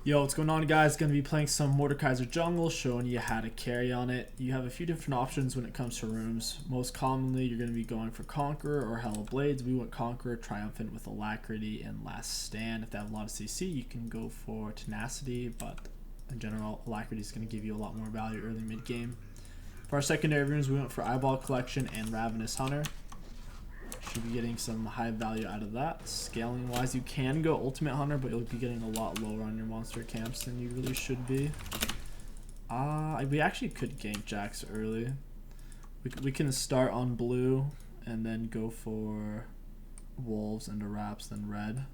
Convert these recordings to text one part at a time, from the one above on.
Yo, what's going on, guys? Gonna be playing some Mordekaiser Jungle, showing you how to carry on it. You have a few different options when it comes to runes. Most commonly, you're gonna be going for Conqueror or Hell of Blades. We want Conqueror, Triumphant with Alacrity, and Last Stand. If they have a lot of CC, you can go for Tenacity, but in general, Alacrity is gonna give you a lot more value early mid game. For our secondary runes, we went for Eyeball Collection and Ravenous Hunter. Should be getting some high value out of that. Scaling wise, you can go Ultimate Hunter, but you'll be getting a lot lower on your monster camps than you really should be. We actually could gank Jax early. We can start on blue and then go for wolves into wraps, then red.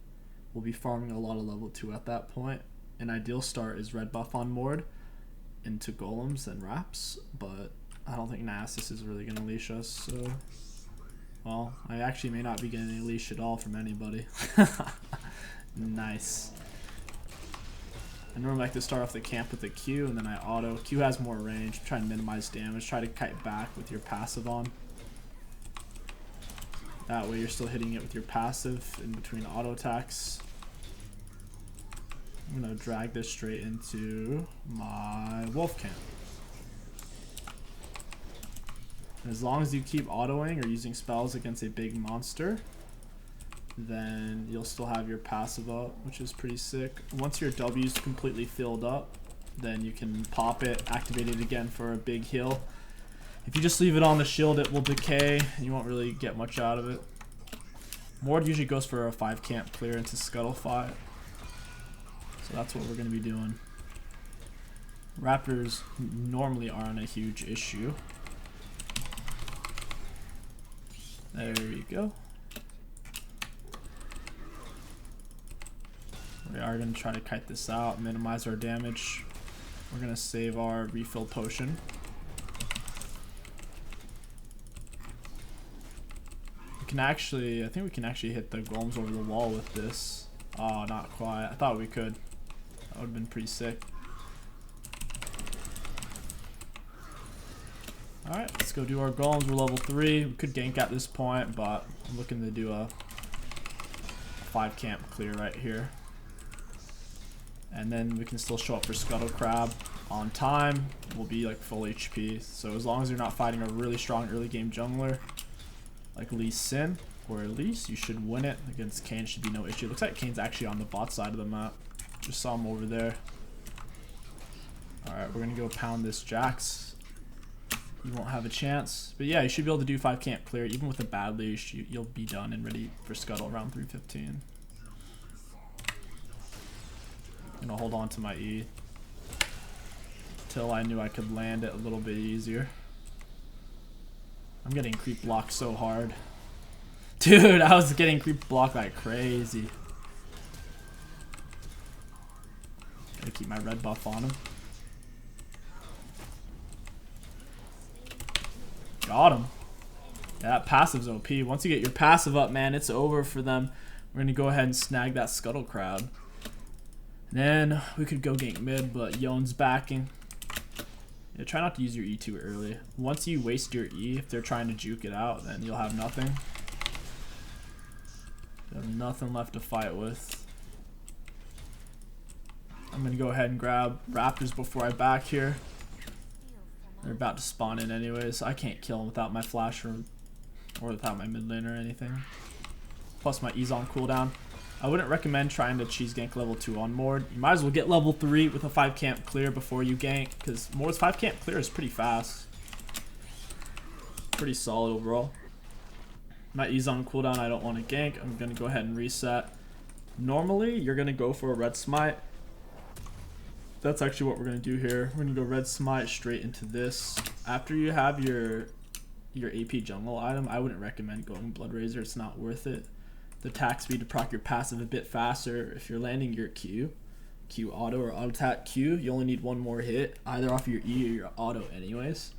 We'll be farming a lot of level 2 at that point. An ideal start is red buff on Mord into golems and wraps, but I don't think Nasus is really going to leash us, so... Well, I actually may not be getting any leash at all from anybody. Nice. I normally like to start off the camp with a Q, and then I auto. Q has more range. Try and minimize damage. Try to kite back with your passive on. That way you're still hitting it with your passive in between auto attacks. I'm going to drag this straight into my wolf camp. As long as you keep autoing or using spells against a big monster, then you'll still have your passive up, which is pretty sick. Once your W is completely filled up, then you can pop it, activate it again for a big heal. If you just leave it on the shield, it will decay, and you won't really get much out of it. Mord usually goes for a 5 camp clear into Scuttle Fight, so that's what we're going to be doing. Raptors normally aren't a huge issue. There we go. We are going to try to kite this out, minimize our damage. We're going to save our refill potion. We can actually, I think we can actually hit the golems over the wall with this. Oh, not quite. I thought we could. That would have been pretty sick. Alright, let's go do our golems. We're level 3. We could gank at this point, but I'm looking to do a 5 camp clear right here. And then we can still show up for Scuttle Crab on time. We'll be like full HP. So as long as you're not fighting a really strong early game jungler like Lee Sin or Elise, you should win it. Against Kayn should be no issue. Looks like Kayn's actually on the bot side of the map. Just saw him over there. Alright, we're going to go pound this Jax. You won't have a chance. But yeah, you should be able to do 5 camp clear. Even with a bad leash, you'll be done and ready for Scuttle around 315. I'm going to hold on to my E till I knew I could land it a little bit easier. I'm getting creep blocked so hard. Dude, I was getting creep blocked like crazy. Gotta keep my red buff on him. Got him. Yeah, that passive's OP. Once you get your passive up, man, it's over for them. We're gonna go ahead and snag that Scuttle Crowd. And then we could go gank mid, but Yon's backing. Yeah, try not to use your E too early. Once you waste your E, if they're trying to juke it out, then you'll have nothing. You have nothing left to fight with. I'm gonna go ahead and grab Raptors before I back here. They're about to spawn in anyways. I can't kill them without my flash or without my mid lane or anything. Plus my E's on cooldown. I wouldn't recommend trying to cheese gank level 2 on Mord. You might as well get level 3 with a 5 camp clear before you gank, because Mord's 5 camp clear is pretty fast. Pretty solid overall. My E's on cooldown, I don't want to gank. I'm going to go ahead and reset. Normally, you're going to go for a red smite. That's actually what we're going to do here. We're going to go red smite straight into this. After you have your AP jungle item, I wouldn't recommend going Blood Razor. It's not worth it. The attack speed to proc your passive a bit faster. If you're landing your Q auto or auto attack Q, you only need one more hit, either off your E or your auto anyways.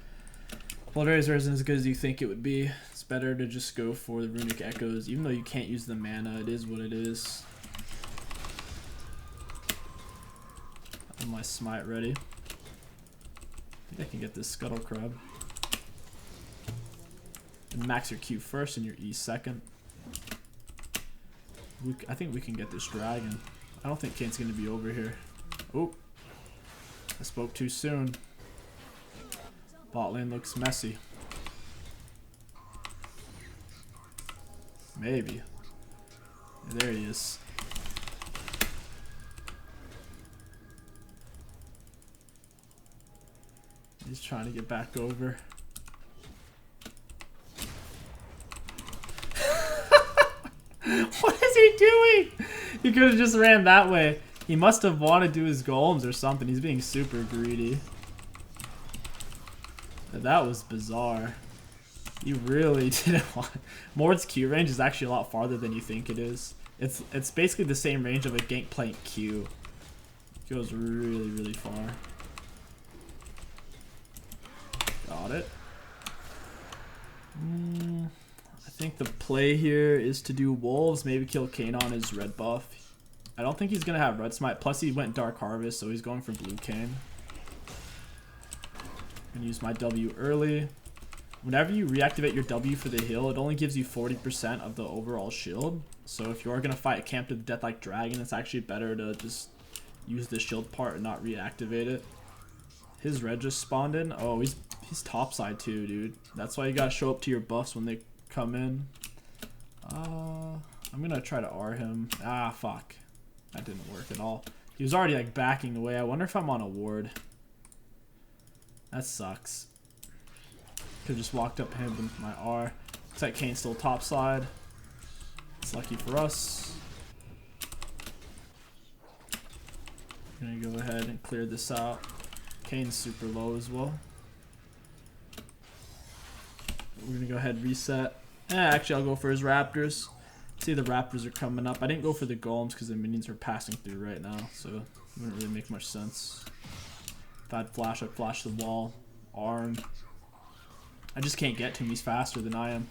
Blood Razor isn't as good as you think it would be. It's better to just go for the Runic Echoes. Even though you can't use the mana, it is what it is. I have my smite ready. I think I can get this Scuttle Crab. And max your Q first and your E second. I think we can get this dragon. I don't think Kayn's going to be over here. Oh, I spoke too soon. Bot lane looks messy. Maybe. There he is. He's trying to get back over. What is he doing? He could have just ran that way. He must have wanted to do his golems or something. He's being super greedy. That was bizarre. You really didn't want... Mord's Q range is actually a lot farther than you think it is. It's basically the same range of a Gangplank Q. It goes really, really far. Got it. I think the play here is to do Wolves, maybe kill Kayn on his red buff. I don't think he's going to have red smite. Plus he went Dark Harvest, so he's going for blue Kayn. I'm going to use my W early. Whenever you reactivate your W for the heal, it only gives you 40% of the overall shield. So if you are going to fight a camp to the death like dragon, it's actually better to just use the shield part and not reactivate it. His red just spawned in. Oh, he's topside too, dude. That's why you gotta show up to your buffs when they come in. I'm gonna try to R him. Ah, fuck. That didn't work at all. He was already like backing away. I wonder if I'm on a ward. That sucks. Could've just walked up him with my R. Looks like Kayn's still topside. It's lucky for us. I'm gonna go ahead and clear this out. Kayn's super low as well. We're gonna go ahead and reset. Actually, I'll go for his Raptors. See, the Raptors are coming up. I didn't go for the Golems because the minions are passing through right now, so it wouldn't really make much sense. If I had flash, I'd flash the wall. Arm. I just can't get to him. He's faster than I am.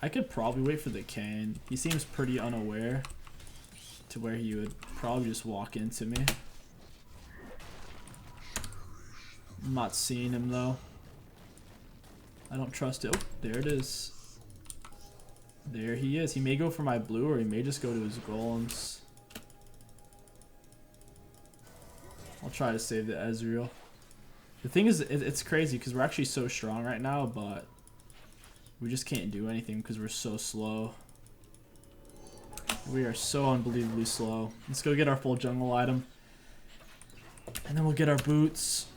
I could probably wait for the Kayn. He seems pretty unaware to where he would probably just walk into me. I'm not seeing him though. I don't trust it. Oh, there it is. There he is. He may go for my blue or he may just go to his golems. I'll try to save the Ezreal. The thing is, it's crazy because we're actually so strong right now, but we just can't do anything because we're so slow. We are so unbelievably slow. Let's go get our full jungle item. And then we'll get our boots.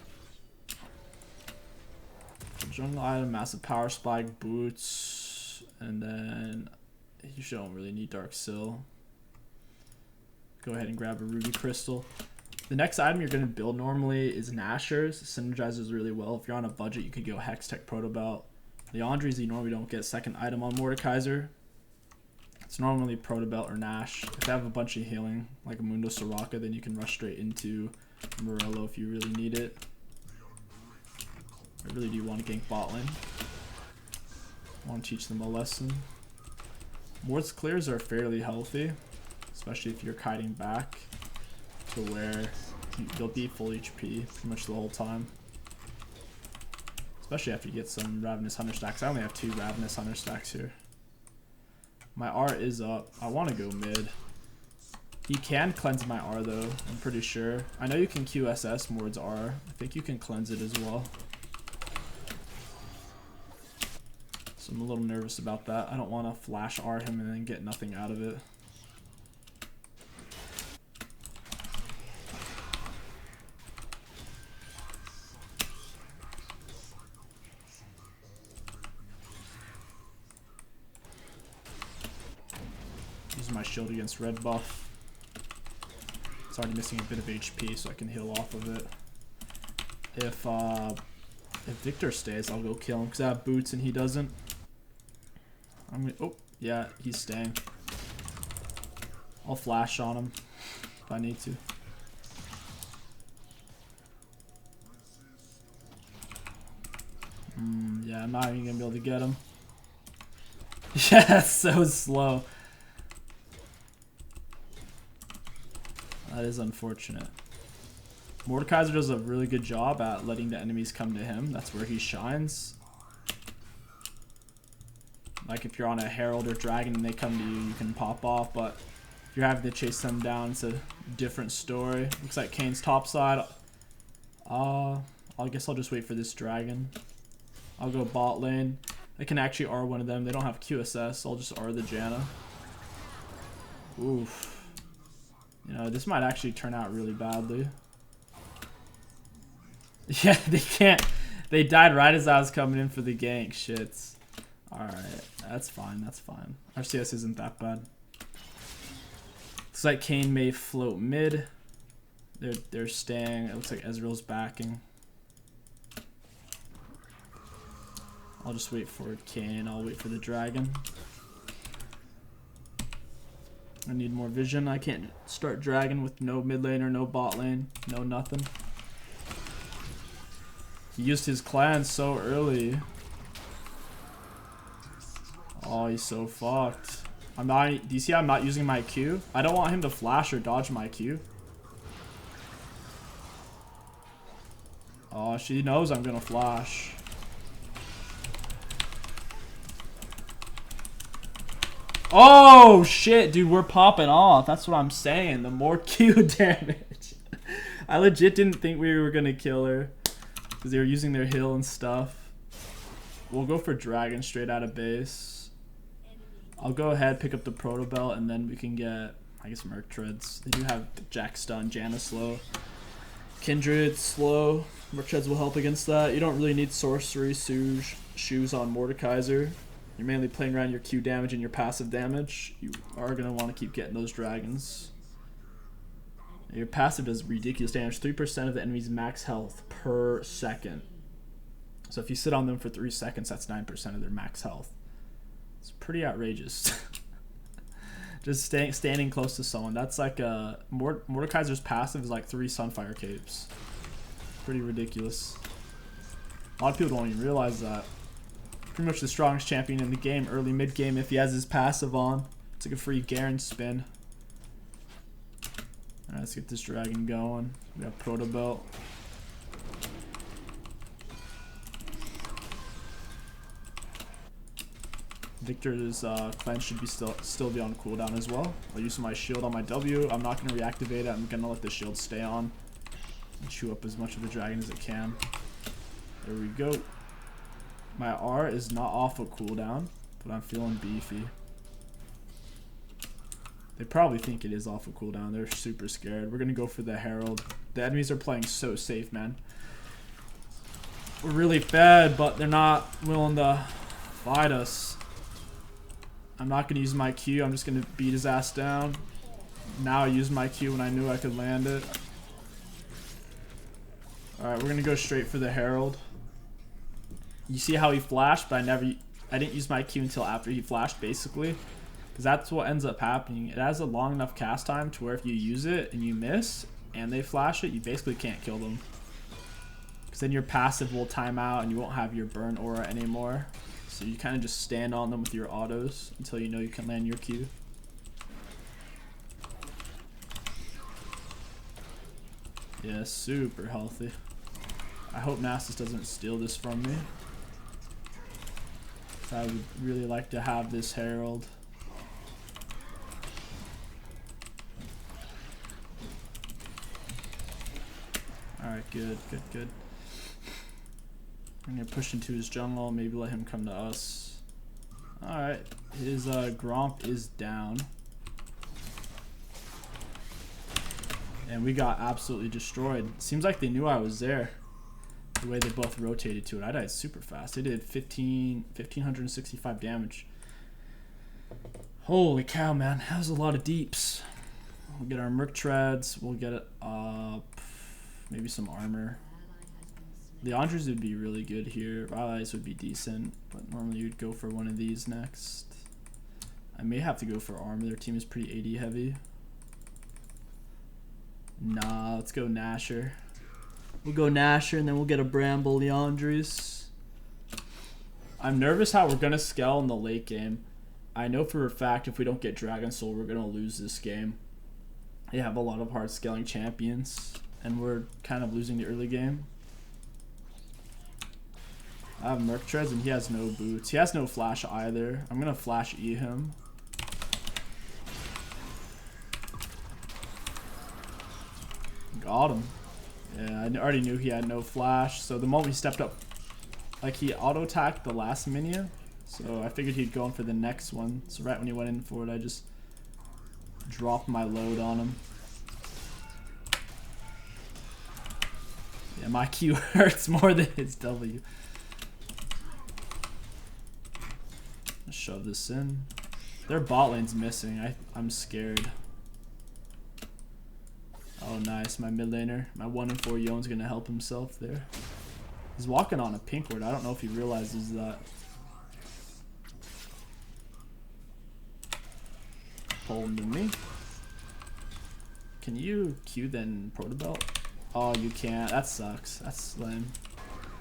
Jungle item, massive power spike, boots, and then you don't really need Dark Sill. Go ahead and grab a ruby crystal. The next item you're going to build normally is Nashor's. It synergizes really well. If you're on a budget, you could go Hex Tech Proto Belt. Leandri's you normally don't get second item on Mordekaiser. It's normally Proto Belt or Nash. If you have a bunch of healing, like a Mundo Soraka, then you can rush straight into Morello if you really need it. I really do want to gank bot lane. I want to teach them a lesson. Mord's clears are fairly healthy, especially if you're kiting back to where you'll be full HP pretty much the whole time. Especially after you get some Ravenous Hunter stacks. I only have 2 Ravenous Hunter stacks here. My R is up. I want to go mid. He can cleanse my R though, I'm pretty sure. I know you can QSS Mord's R. I think you can cleanse it as well. So I'm a little nervous about that. I don't want to flash R him and then get nothing out of it. Use my shield against red buff. It's already missing a bit of HP, so I can heal off of it. If Victor stays, I'll go kill him because I have boots and he doesn't. Oh, yeah, he's staying. I'll flash on him if I need to. Yeah, I'm not even gonna be able to get him. Yeah, that's so slow. That is unfortunate. Mordekaiser does a really good job at letting the enemies come to him. That's where he shines. Like if you're on a Herald or Dragon and they come to you, you can pop off, but If you're having to chase them down, it's a different story. Looks like Kane's topside. I guess I'll just wait for this dragon. I'll go bot lane. I can actually R one of them. They don't have QSS. I'll just R the Janna. Oof. You know, this might actually turn out really badly. Yeah, they can't. They died right as I was coming in for the gank. Shits. Alright, that's fine. That's fine. Our CS isn't that bad. Looks like Kane may float mid. They're staying. It looks like Ezreal's backing. I'll just wait for Kane. I'll wait for the dragon. I need more vision. I can't start dragon with no mid lane or no bot lane. No nothing. He used his clan so early. Oh, he's so fucked. I'm not. Do you see I'm not using my Q? I don't want him to flash or dodge my Q. Oh, she knows I'm gonna flash. Oh shit, dude, we're popping off. That's what I'm saying. The more Q damage. I legit didn't think we were gonna kill her because they were using their heal and stuff. We'll go for dragon straight out of base. I'll go ahead, pick up the proto belt, and then we can get, I guess, Merc Treads. They do have Jack stun, Janna slow, Kindred slow. Merc Treads will help against that. You don't really need sorcery shoes on Mordekaiser. You're mainly playing around your Q damage and your passive damage. You are going to want to keep getting those dragons. Your passive does ridiculous damage. 3% of the enemy's max health per second. So if you sit on them for 3 seconds, that's 9% of their max health. It's pretty outrageous. Just standing close to someone. That's like a... Mordekaiser's passive is like 3 Sunfire Capes. Pretty ridiculous. A lot of people don't even realize that. Pretty much the strongest champion in the game, early mid game, if he has his passive on. It's like a free Garen spin. Alright, let's get this dragon going. We have Proto Belt. Victor's cleanse should be still be on cooldown as well. I'll use my shield on my W. I'm not going to reactivate it. I'm going to let the shield stay on and chew up as much of the dragon as it can. There we go. My R is not off of cooldown, but I'm feeling beefy. They probably think it is off of cooldown. They're super scared. We're going to go for the Herald. The enemies are playing so safe, man. We're really bad, but they're not willing to fight us. I'm not going to use my Q. I'm just going to beat his ass down. Now I used my Q when I knew I could land it. Alright, we're going to go straight for the Herald. You see how he flashed, but I didn't use my Q until after he flashed, basically. Because that's what ends up happening. It has a long enough cast time to where if you use it and you miss, and they flash it, you basically can't kill them. Because then your passive will time out and you won't have your burn aura anymore. So you kind of just stand on them with your autos until you know you can land your Q. Yeah, super healthy. I hope Nasus doesn't steal this from me. I would really like to have this Herald. Alright, good. I'm gonna push into his jungle, maybe let him come to us. Alright, his Gromp is down. And we got absolutely destroyed. Seems like they knew I was there. The way they both rotated to it. I died super fast. They did 1,565 damage. Holy cow, man. That was a lot of deeps. We'll get our Merc Treads. We'll get it maybe some armor. The Andres would be really good here. Allies would be decent, but normally you'd go for one of these next. I may have to go for armor. Their team is pretty AD heavy. Nah, let's go Nasher. We'll go Nasher and then we'll get a Bramble Leandris. I'm nervous how we're going to scale in the late game. I know for a fact if we don't get Dragon Soul, we're going to lose this game. They have a lot of hard scaling champions, and we're kind of losing the early game. I have Merc Treads and he has no boots. He has no flash either. I'm going to flash E him. Got him. Yeah, I already knew he had no flash. So the moment he stepped up, like he auto-attacked the last minion. So I figured he'd go in for the next one. So right when he went in for it, I just dropped my load on him. Yeah, my Q hurts more than his W. Let's shove this in. Their bot lane's missing. I'm scared. Oh, nice. My mid laner, my 1-in-4 Yon's gonna help himself there. He's walking on a pink ward. I don't know if he realizes that. Pull him to me. Can you Q then proto belt? Oh, you can't. That sucks. That's lame.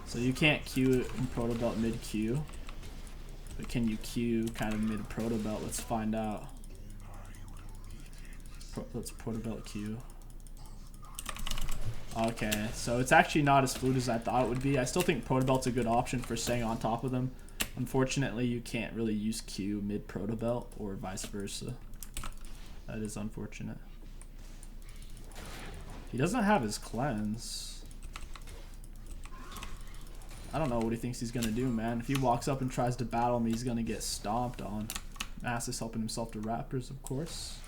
So you can't Q in proto belt mid Q. But can you Q kind of mid proto belt? Let's find out. Let's proto belt Q. Okay, so it's actually not as fluid as I thought it would be. I still think proto belt's a good option for staying on top of them. Unfortunately, you can't really use Q mid proto belt or vice versa. That is unfortunate. He doesn't have his cleanse. I don't know what he thinks he's gonna do, man. If he walks up and tries to battle me, he's gonna get stomped on. Mass is helping himself to Raptors, of course.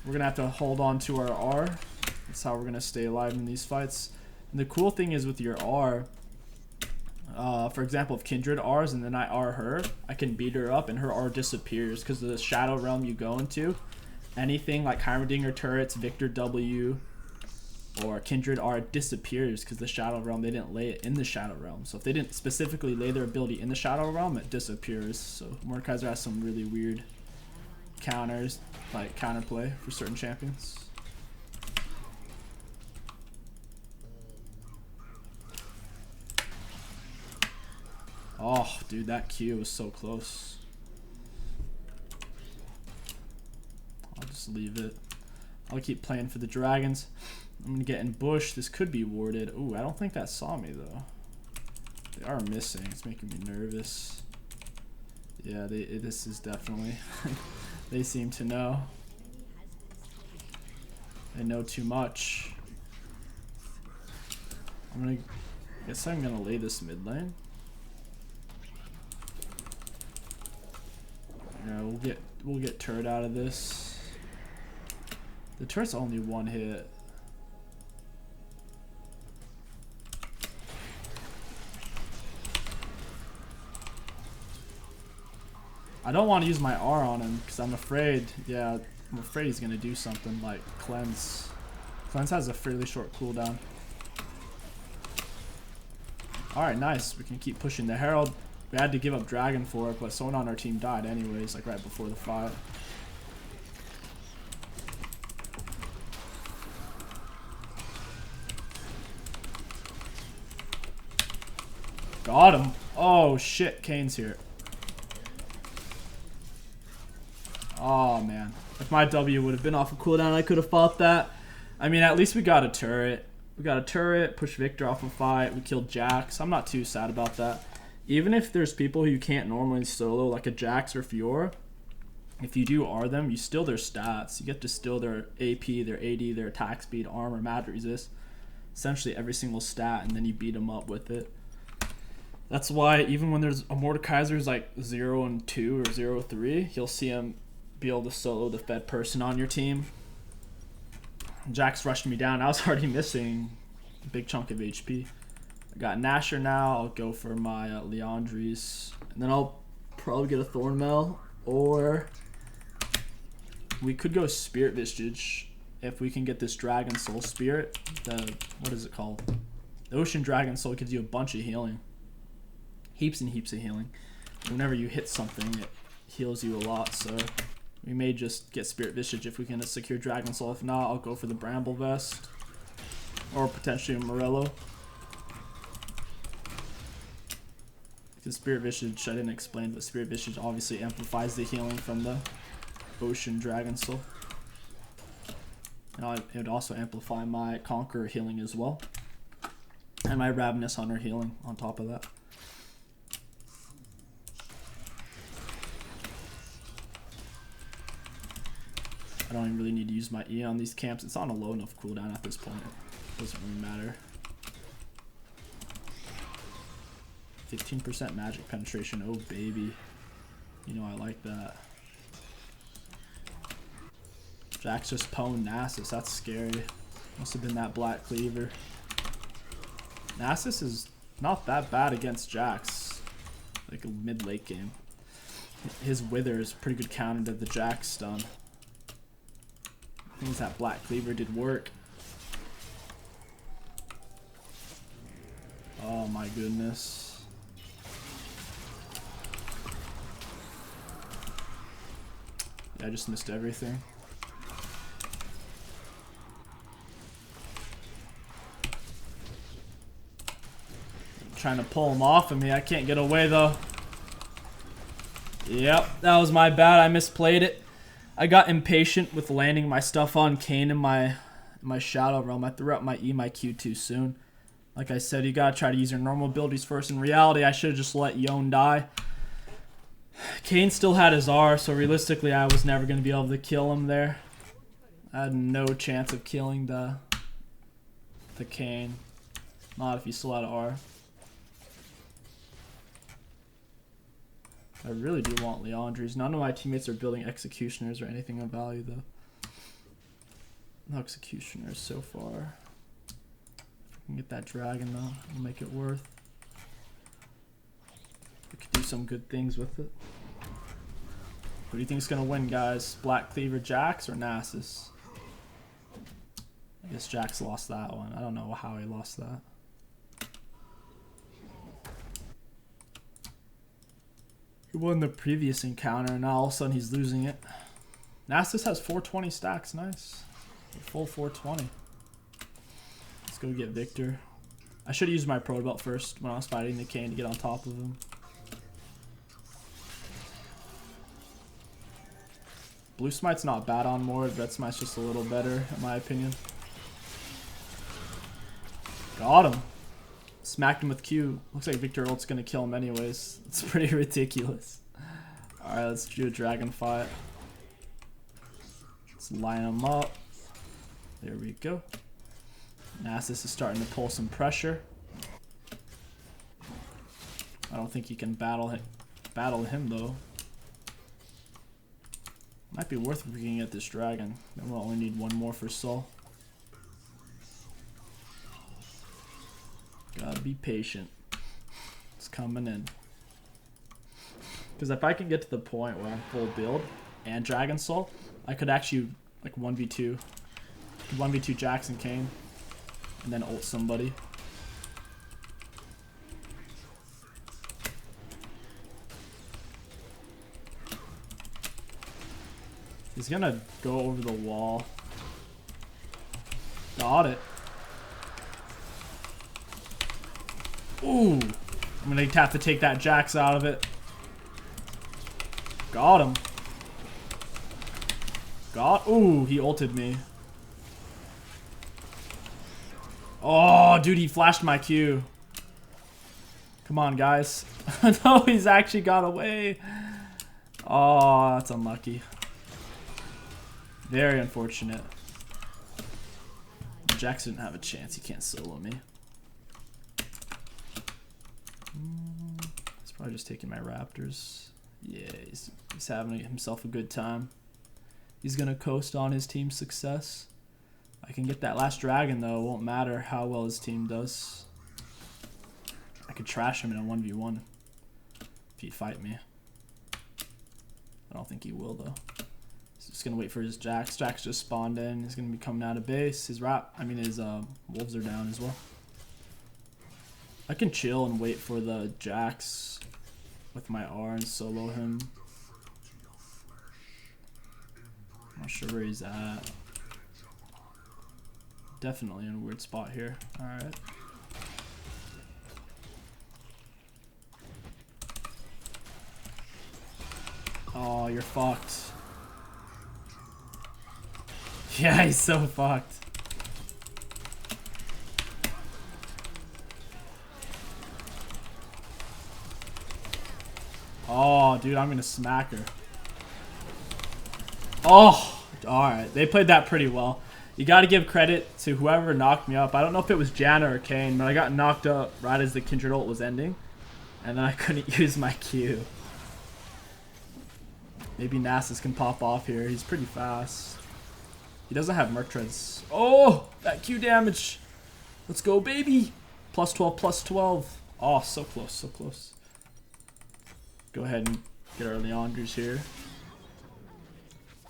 We're gonna have to hold on to our R. That's how we're gonna stay alive in these fights. And the cool thing is with your R, for example, if Kindred R's and then I R her, I can beat her up and her R disappears because of the Shadow Realm you go into. Anything like Heimerdinger turrets, Victor W, or Kindred R disappears because the Shadow Realm, they didn't lay it in the Shadow Realm. So if they didn't specifically lay their ability in the Shadow Realm, it disappears. So Mordekaiser has some really weird counters, like counterplay for certain champions. Oh, dude, that Q was so close. I'll just leave it. I'll keep playing for the dragons. I'm gonna get in bush. This could be warded. Ooh, I don't think that saw me though. They are missing. It's making me nervous. Yeah, this is definitely. They seem to know. They know too much. I guess I'm gonna lay this mid lane. Yeah, we'll get turret out of this. The turret's only one hit. I don't want to use my R on him because I'm afraid, yeah, I'm afraid he's gonna do something like cleanse. Cleanse has a fairly short cooldown. Alright, nice. We can keep pushing the Herald. We had to give up Dragon for it, but someone on our team died anyways, like right before the fight. Got him. Oh shit, Kane's here. Oh man. If my W would have been off of cooldown, I could have fought that. I mean, at least we got a turret. We got a turret, pushed Victor off a fight, we killed Jax. I'm not too sad about that. Even if there's people who you can't normally solo, like a Jax or Fiora, if you do R them, you steal their stats. You get to steal their AP, their AD, their attack speed, armor, mag resist. Essentially every single stat, and then you beat them up with it. That's why even when there's a Mordekaiser's like 0 and 2 or 0-3, you'll see him be able to solo the fed person on your team. Jax rushed me down. I was already missing a big chunk of HP. I got Nasher now. I'll go for my Leandries. And then I'll probably get a Thornmail. Or we could go Spirit Visage if we can get this Dragon Soul Spirit. What is it called? The Ocean Dragon Soul gives you a bunch of healing. Heaps and heaps of healing. Whenever you hit something, it heals you a lot. So we may just get Spirit Visage if we can secure Dragon Soul. If not, I'll go for the Bramble Vest. Or potentially a Morello. Because Spirit Visage, I didn't explain, but Spirit Visage obviously amplifies the healing from the Ocean Dragon Soul. And it would also amplify my Conqueror healing as well. And my Ravenous Hunter healing on top of that. I don't even really need to use my E on these camps. It's on a low enough cooldown at this point. It doesn't really matter. 15% magic penetration. Oh, baby. You know I like that. Jack's just pwned Nasus. That's scary. Must have been that Black Cleaver. Nasus is not that bad against Jax. Like a mid-late game. His Wither is a pretty good counter to the Jax stun. Things that Black Cleaver did work. Oh my goodness. Yeah, I just missed everything. I'm trying to pull him off of me. I can't get away though. Yep, that was my bad. I misplayed it. I got impatient with landing my stuff on Kayn in my Shadow Realm. I threw out my E, my Q too soon. Like I said, you gotta try to use your normal abilities first. In reality, I should have just let Yone die. Kayn still had his R, so realistically, I was never gonna be able to kill him there. I had no chance of killing the Kayn. Not if he still had R. I really do want Leandries. None of my teammates are building Executioners or anything of value, though. No Executioners so far. If we can get that Dragon, though, we'll make it worth. We could do some good things with it. Who do you think is going to win, guys? Black Cleaver Jax or Nasus? I guess Jax lost that one. I don't know how he lost that. He won the previous encounter, and now all of a sudden he's losing it. Nasus has 420 stacks. Nice. Full 420. Let's go get Victor. I should have used my Pro Belt first when I was fighting the Kayn to get on top of him. Blue Smite's not bad on Mord. Red Smite's just a little better, in my opinion. Got him. Smacked him with Q. Looks like Victor ult's gonna kill him anyways. It's pretty ridiculous. Alright, let's do a dragon fight. Let's line him up. There we go. Nasus is starting to pull some pressure. I don't think he can battle him though. Might be worth if we can get this dragon. Then we'll only need one more for Soul. Gotta be patient. It's coming in. Because if I can get to the point where I'm full build and Dragon Soul, I could actually like 1v2 Jax and Kayn and then ult somebody. He's gonna go over the wall. Got it. Ooh, I'm gonna have to take that Jax out of it. Got him. Ooh, he ulted me. Oh, dude, he flashed my Q. Come on, guys. No, he's actually got away. Oh, that's unlucky. Very unfortunate. Jax didn't have a chance. He can't solo me. He's probably just taking my Raptors. Yeah, he's having himself a good time. He's gonna coast on his team's success. I can get that last dragon though. It won't matter how well his team does. I could trash him in a 1v1 if he'd fight me. I don't think he will though. He's just gonna wait for his Jax. Jax just spawned in. He's gonna be coming out of base. His wolves are down as well. I can chill and wait for the Jax with my R and solo him. Not sure where he's at. Definitely in a weird spot here. Alright. Oh, you're fucked. Yeah, he's so fucked. Oh, dude, I'm gonna smack her. Oh, Alright, they played that pretty well. You got to give credit to whoever knocked me up. I don't know if it was Janna or Kane, but I got knocked up right as the Kindred ult was ending. And then I couldn't use my Q. Maybe Nasus can pop off here. He's pretty fast. He doesn't have Merc Treads. Oh, that Q damage. Let's go, baby. Plus 12, plus 12. Oh, so close, so close. Go ahead and get our Leanders here.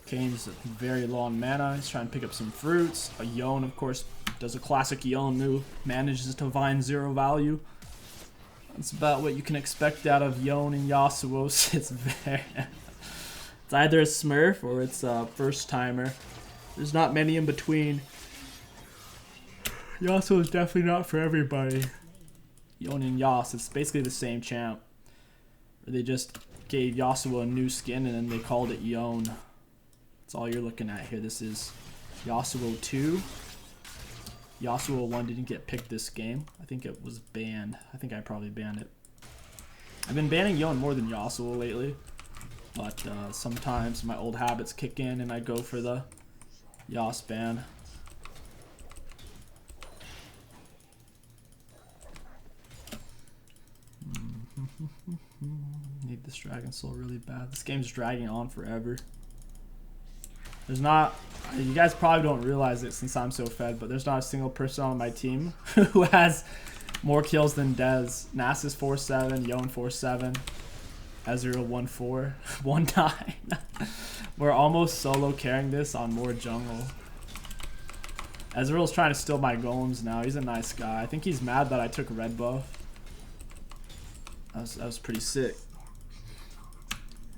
Kane's very low on mana. He's trying to pick up some fruits. A Yone, of course, does a classic Yone move. Manages to find 0 value. That's about what you can expect out of Yone and Yasuo. It's very... It's either a Smurf or it's a first timer. There's not many in between. Yasuo is definitely not for everybody. Yone and Yas, it's basically the same champ. They just gave Yasuo a new skin and then they called it Yone. That's all you're looking at here. This is Yasuo 2. Yasuo 1 didn't get picked this game. I think it was banned. I think I probably banned it. I've been banning Yone more than Yasuo lately. But sometimes my old habits kick in and I go for the Yas ban. Need this Dragon Soul really bad. This game's dragging on forever. There's not, you guys probably don't realize it since I'm so fed, but there's not a single person on my team who has more kills than Dez. Nasus 4-7, Yone 4-7, Ezreal 1-4, 1-9. We're almost solo carrying this on more jungle. Ezreal's trying to steal my golems now. He's a nice guy. I think he's mad that I took red buff. That was pretty sick.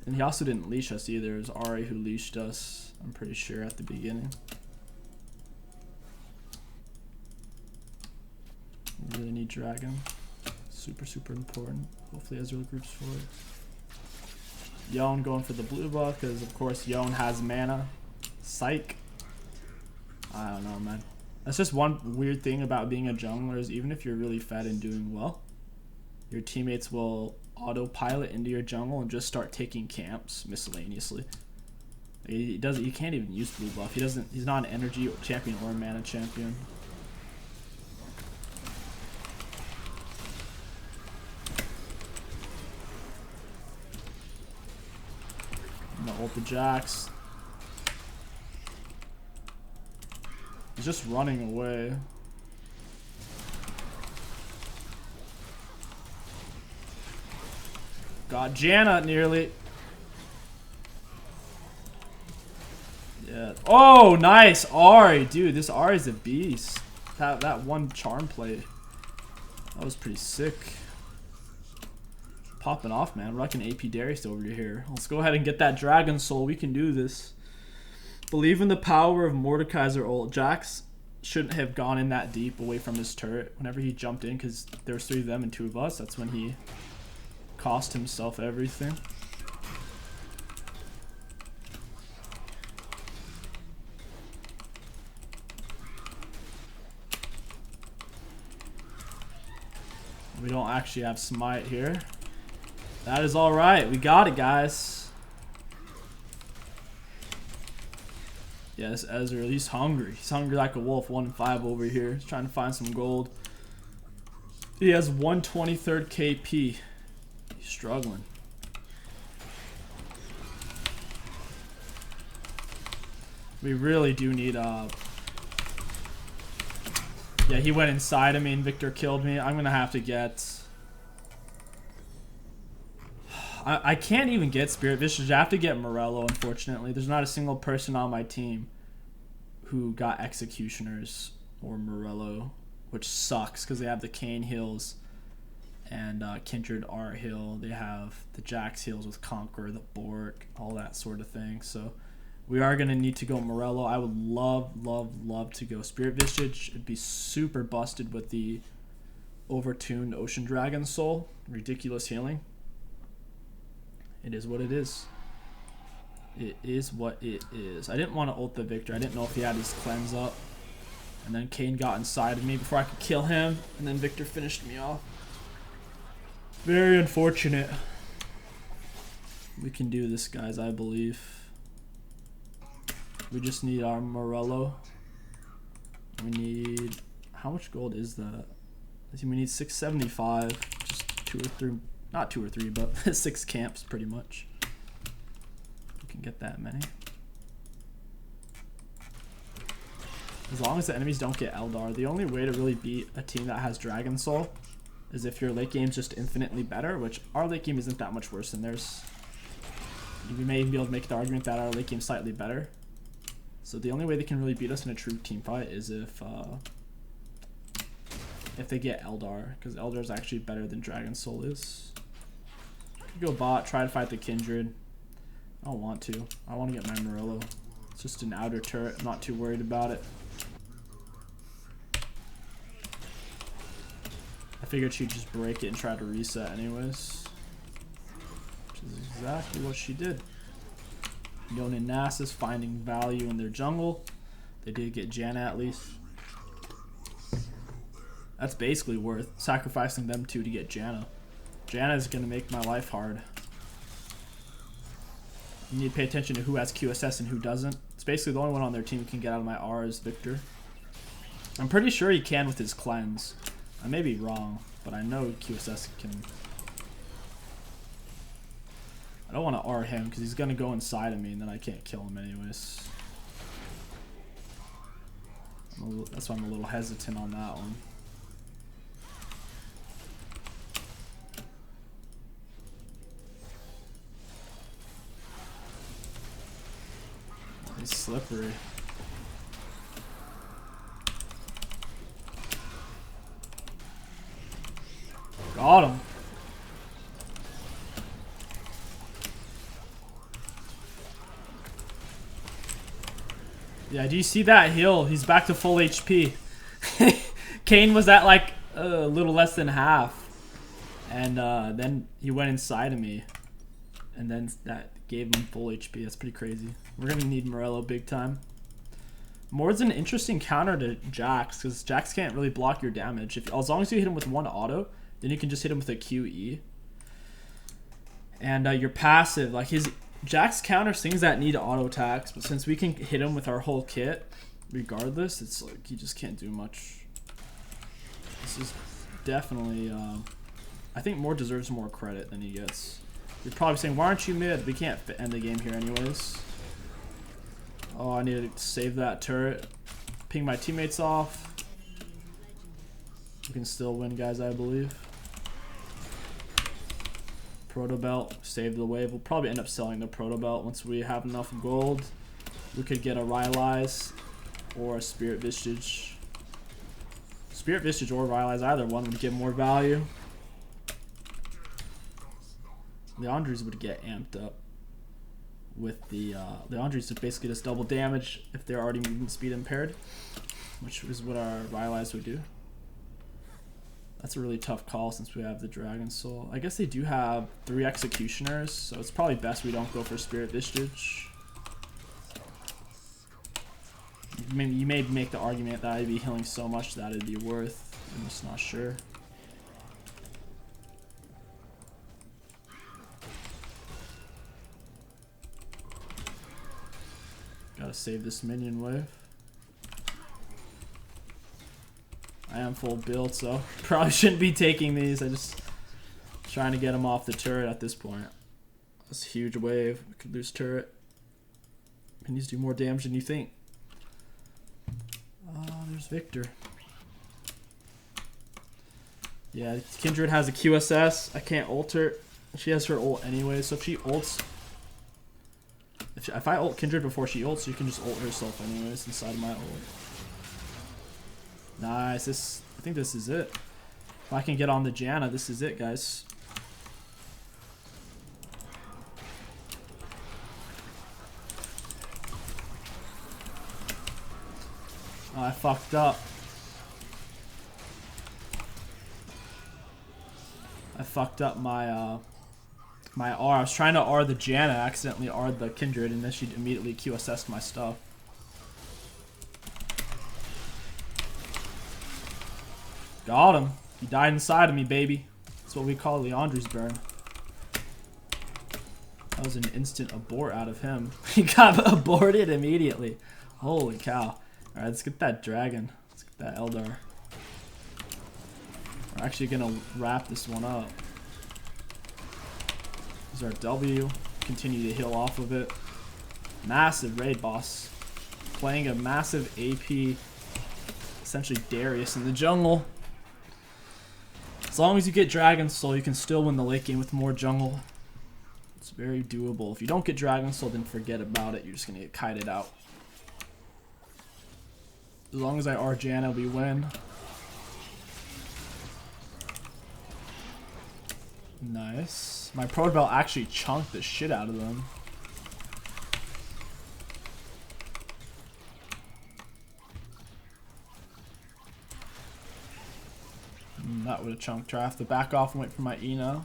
And he also didn't leash us either. It was Ari who leashed us, I'm pretty sure, at the beginning. We really need Dragon. Super, super important. Hopefully Ezreal groups for it. Yone going for the blue buff because, of course, Yone has mana. Psych. I don't know, man. That's just one weird thing about being a jungler is even if you're really fed and doing well, your teammates will autopilot into your jungle and just start taking camps miscellaneously. He doesn't. You can't even use blue buff. He's not an energy champion or a mana champion. I'm gonna ult the Jax. He's just running away. Got Janna nearly. Yeah. Oh, nice. Ari. Dude, this Ari's a beast. That one charm play. That was pretty sick. Popping off, man. We're like an AP Darius over here. Let's go ahead and get that Dragon Soul. We can do this. Believe in the power of Mordekaiser ult. Jax shouldn't have gone in that deep away from his turret. Whenever he jumped in, because there was 3 of them and 2 of us, that's when he cost himself everything. We don't actually have smite here. That is alright. We got it, guys. Yeah, this Ezreal, he's hungry. He's hungry like a wolf. 1-5 over here. He's trying to find some gold. He has 123rd KP. He's struggling. We really do need yeah, he went inside of me and Victor killed me. I'm gonna have to get I can't even get Spirit Vicious. I have to get Morello, unfortunately. There's not a single person on my team who got Executioners or Morello, which sucks because they have the Kane heals and Kindred art heal. They have the Jax heals with Conqueror, the Bork, all that sort of thing. So we are going to need to go Morello. I would love to go Spirit Visage. It'd be super busted with the overtuned Ocean Dragon Soul. Ridiculous healing. It is what it is. It is what it is. I didn't want to ult the Victor. I didn't know if he had his cleanse up. And then Kane got inside of me before I could kill him. And then Victor finished me off. Very unfortunate. We can do this, guys, I believe. We just need our Morello. We need, how much gold is that? I think we need 675. Just 2 or 3, not 2 or 3, but 6 camps pretty much. We can get that many. As long as the enemies don't get Eldar. The only way to really beat a team that has Dragon Soul is if your late game's just infinitely better, which our late game isn't that much worse than theirs. We may even be able to make the argument that our late game's slightly better. So the only way they can really beat us in a true team fight is if they get Eldar, because Eldar is actually better than Dragon Soul is. Could go bot, try to fight the Kindred. I don't want to. I want to get my Morello. It's just an outer turret. I'm not too worried about it. I figured she'd just break it and try to reset anyways. Which is exactly what she did. Yone and Nasus finding value in their jungle. They did get Janna at least. That's basically worth sacrificing them two to get Janna. Janna is going to make my life hard. You need to pay attention to who has QSS and who doesn't. It's basically the only one on their team who can get out of my R is Victor. I'm pretty sure he can with his cleanse. I may be wrong, but I know QSS can. I don't want to R him because he's going to go inside of me and then I can't kill him anyways. That's why I'm a little hesitant on that one. He's slippery. Got him. Yeah, do you see that heal? He's back to full HP. Kayn was at like a little less than half. And then he went inside of me. And then that gave him full HP. That's pretty crazy. We're going to need Morello big time. Mord's an interesting counter to Jax, because Jax can't really block your damage. As long as you hit him with one auto, then you can just hit him with a QE. And your passive, like Jax counters things that need auto attacks, but since we can hit him with our whole kit, regardless, it's like he just can't do much. This is definitely, I think Mord deserves more credit than he gets. You're probably saying, why aren't you mid? We can't end the game here anyways. Oh, I need to save that turret. Ping my teammates off. We can still win, guys, I believe. Proto Belt, save the wave. We'll probably end up selling the Proto Belt once we have enough gold. We could get a Rylai's or a Spirit Visage. Spirit Visage or Rylai's, either one would give more value. Leandri's would get amped up with the Leandri's basically just double damage if they're already movement speed impaired, which is what our Rylai's would do. That's a really tough call since we have the Dragon Soul. I guess they do have 3 Executioners, so it's probably best we don't go for Spirit Visage. You may make the argument that I'd be healing so much that it'd be worth. I'm just not sure. Gotta save this minion wave. I am full build, so probably shouldn't be taking these. I just trying to get him off the turret at this point. That's a huge wave. We could lose turret. He needs to do more damage than you think. There's Victor. Yeah, Kindred has a QSS. I can't ult her. She has her ult anyway, so if she ults... If I ult Kindred before she ults, she can just ult herself anyways inside of my ult. Nice. I think this is it. If I can get on the Janna, this is it, guys. Oh, I fucked up. I fucked up my my R. I was trying to R the Janna, accidentally R'd the Kindred, and then she immediately QSS'd my stuff. Got him. He died inside of me, baby. That's what we call Leandri's burn. That was an instant abort out of him. He got aborted immediately. Holy cow. Alright, let's get that dragon. Let's get that Eldar. We're actually gonna wrap this one up. This is our W. Continue to heal off of it. Massive raid boss. Playing a massive AP, essentially Darius in the jungle. As long as you get Dragon Soul, you can still win the late game with more jungle. It's very doable. If you don't get Dragon Soul, then forget about it. You're just gonna get kited out. As long as I Arjana, we win. Nice. My Protobell actually chunked the shit out of them. That would have chunked. I have to back off and wait for my E now.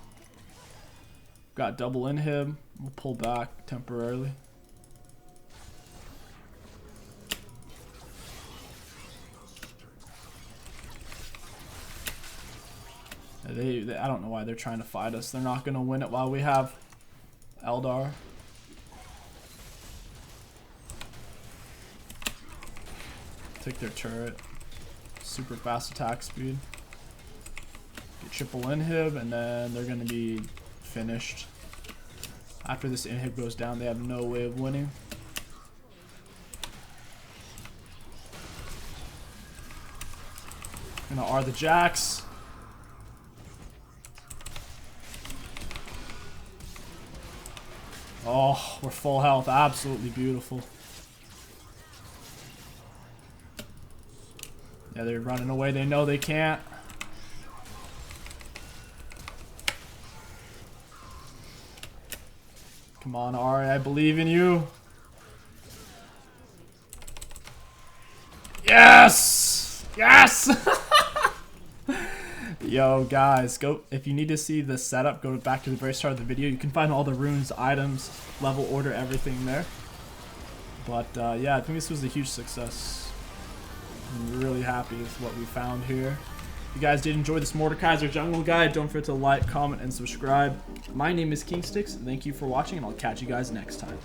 Got double inhib. We'll pull back temporarily. I don't know why they're trying to fight us. They're not going to win it while we have Eldar. Take their turret. Super fast attack speed. Get triple inhib, and then they're going to be finished. After this inhib goes down, they have no way of winning. Gonna R the Jax. Oh, we're full health. Absolutely beautiful. Yeah, they're running away. They know they can't. Come on, Ari. I believe in you. Yes! Yes! Yo, guys, go if you need to see the setup, go back to the very start of the video. You can find all the runes, items, level order, everything there. But yeah, I think this was a huge success. I'm really happy with what we found here. If you guys did enjoy this Mordekaiser Jungle guide, don't forget to like, comment, and subscribe. My name is KingStix. Thank you for watching, and I'll catch you guys next time.